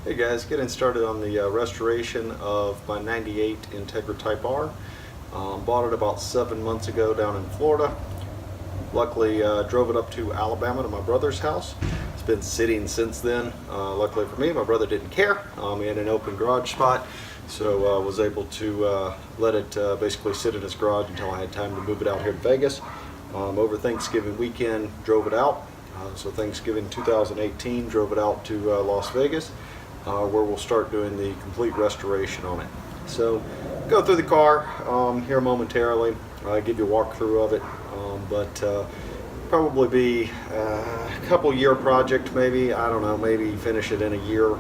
Hey guys, getting started on the restoration of my 98 Integra Type R. Bought it about 7 months ago down in Florida. Luckily drove it up to Alabama to my brother's house. It's been sitting since then. Luckily for me, my brother didn't care. He had an open garage spot, so was able to let it basically sit in his garage until I had time to move it out here to Vegas. Over Thanksgiving weekend, drove it out. So Thanksgiving 2018, drove it out to Las Vegas. Where we'll start doing the complete restoration on it. So go through the car here momentarily, give you a walkthrough of it, but probably be a couple year project maybe, I don't know, maybe finish it in a year.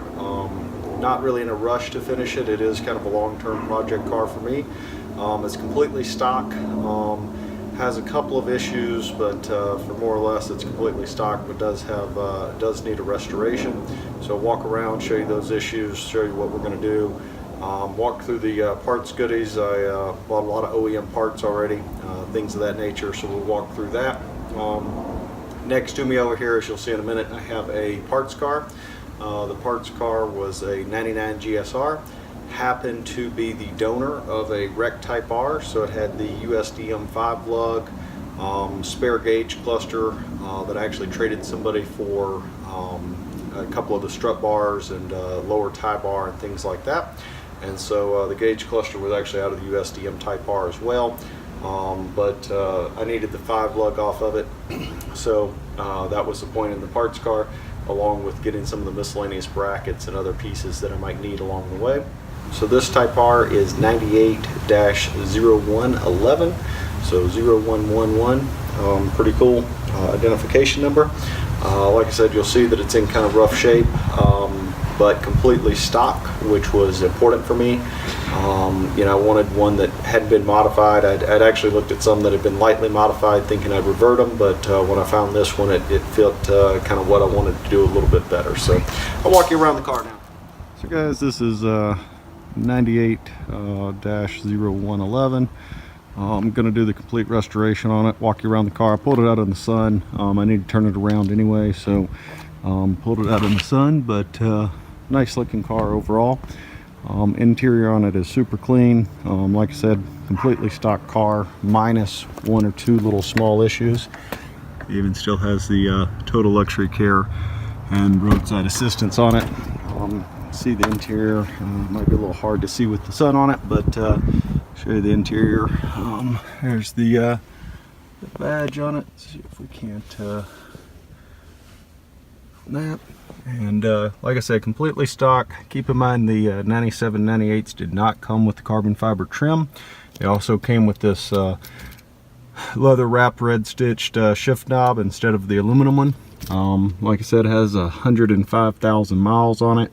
Not really in a rush to finish it. It is kind of a long-term project car for me. It's completely stock. Has a couple of issues, but for more or less it's completely stock, but does need a restoration. So walk around, show you those issues, show you what we're going to do, walk through the parts goodies. I bought a lot of OEM parts already, things of that nature, so we'll walk through that. Next to me over here, as you'll see in a minute, I have a parts car. The parts car was a 99 GSR. Happened to be the donor of a Rec Type R, so it had the USDM 5 lug, spare gauge cluster that I actually traded somebody for a couple of the strut bars and lower tie bar and things like that. And so the gauge cluster was actually out of the USDM Type R as well, but I needed the 5 lug off of it, so that was the point in the parts car, along with getting some of the miscellaneous brackets and other pieces that I might need along the way. So this Type R is 98-0111, so 0111, pretty cool identification number. Like I said, you'll see that it's in kind of rough shape, but completely stock, which was important for me. You know, I wanted one that hadn't been modified. I'd actually looked at some that had been lightly modified, thinking I'd revert them, but when I found this one, it fit kind of what I wanted to do a little bit better. So I'll walk you around the car now. So guys, this is 98-0111. I'm going to do the complete restoration on it, walk you around the car. I pulled it out in the sun. I need to turn it around anyway, so pulled it out in the sun, but nice looking car overall. Interior on it is super clean. Like I said, completely stock car, minus 1 or 2 little small issues. It even still has the total luxury care and roadside assistance on it. See the interior, might be a little hard to see with the sun on it, but show you the interior. There's the badge on it. Let's see if we can't that. And like I said, completely stock. Keep in mind the 97 98s did not come with the carbon fiber trim. It also came with this leather wrap red stitched shift knob instead of the aluminum one. Like I said, it has 105,000 miles on it.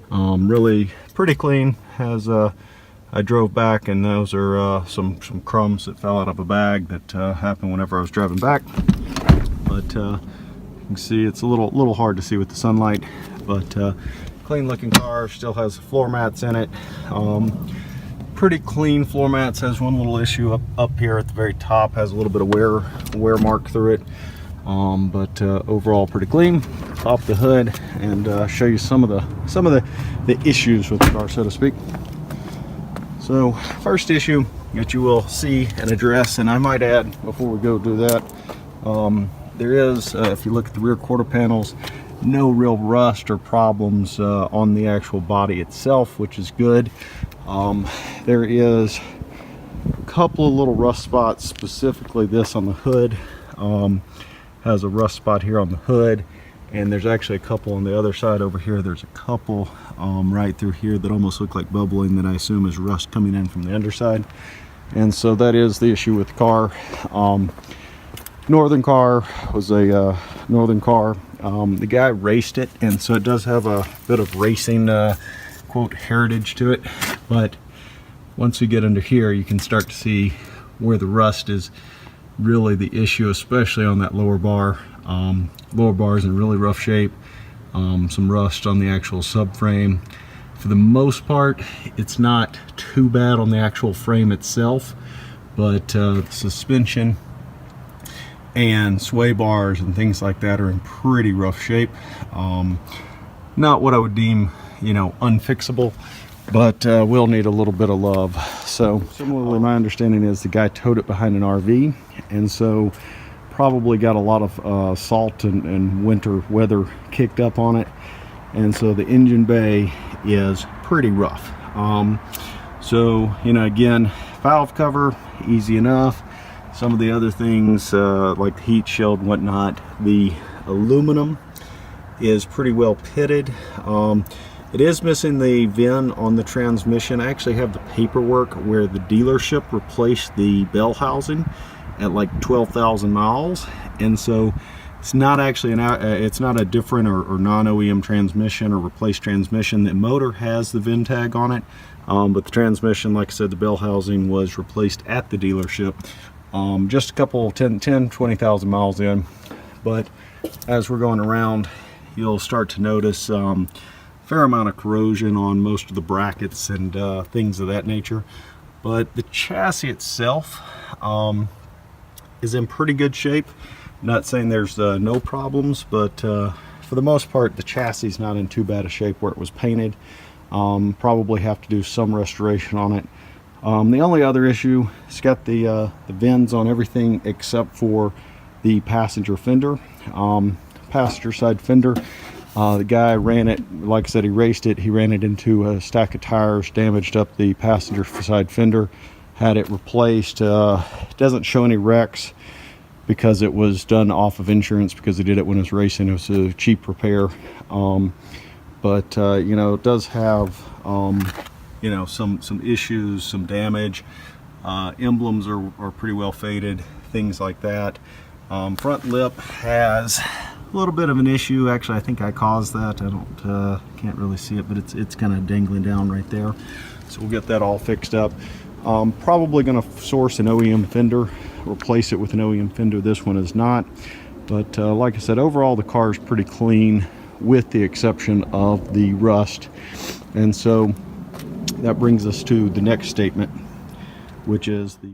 Really pretty clean. Has I drove back, and those are some crumbs that fell out of a bag that happened whenever I was driving back. But you can see it's a little hard to see with the sunlight. But clean looking car. Still has floor mats in it. Pretty clean floor mats. Has one little issue up here at the very top. Has a little bit of wear mark through it. But overall pretty clean. Pop the hood and show you some of the issues with the car, so to speak. So first issue that you will see and address, and I might add before we go do that, there is, if you look at the rear quarter panels, no real rust or problems on the actual body itself, which is good. There is a couple of little rust spots, specifically this on the hood. Has a rust spot here on the hood, and there's actually a couple on the other side over here. There's a couple right through here that almost look like bubbling, that I assume is rust coming in from the underside. And so that is the issue with the car. Northern car was a Northern car. The guy raced it, and so it does have a bit of racing quote heritage to it, but once we get under here, you can start to see where the rust is really the issue, especially on that lower bar. Lower bar is in really rough shape. Some rust on the actual subframe. For the most part, it's not too bad on the actual frame itself, but the suspension and sway bars and things like that are in pretty rough shape. Not what I would deem you know, unfixable, but will need a little bit of love. So similarly, my understanding is the guy towed it behind an RV, and so probably got a lot of salt and winter weather kicked up on it, and so the engine bay is pretty rough. So, you know, again, valve cover, easy enough. Some of the other things like the heat shield and whatnot, the aluminum is pretty well pitted. It is missing the VIN on the transmission. I actually have the paperwork where the dealership replaced the bell housing at like 12,000 miles, and so it's not actually it's not a different or non-OEM transmission or replaced transmission. The motor has the VIN tag on it, but the transmission, like I said, the bell housing was replaced at the dealership just a couple 20,000 miles in. But as we're going around, you'll start to notice fair amount of corrosion on most of the brackets and things of that nature. But the chassis itself is in pretty good shape. I'm not saying there's no problems, but for the most part the chassis is not in too bad a shape where it was painted. Probably have to do some restoration on it. The only other issue, it's got the VINs on everything except for the passenger fender, passenger side fender. The guy ran it, like I said, he raced it, he ran it into a stack of tires, damaged up the passenger side fender, had it replaced. Doesn't show any wrecks because it was done off of insurance, because he did it when it was racing. It was a cheap repair. But you know, it does have you know, some issues, some damage. Emblems are pretty well faded, things like that. Front lip has a little bit of an issue. Actually, I think I caused that. I can't really see it, but it's kind of dangling down right there. So we'll get that all fixed up. Probably going to source an OEM fender, replace it with an OEM fender. This one is not, but like I said, overall the car is pretty clean with the exception of the rust. And so that brings us to the next statement, which is the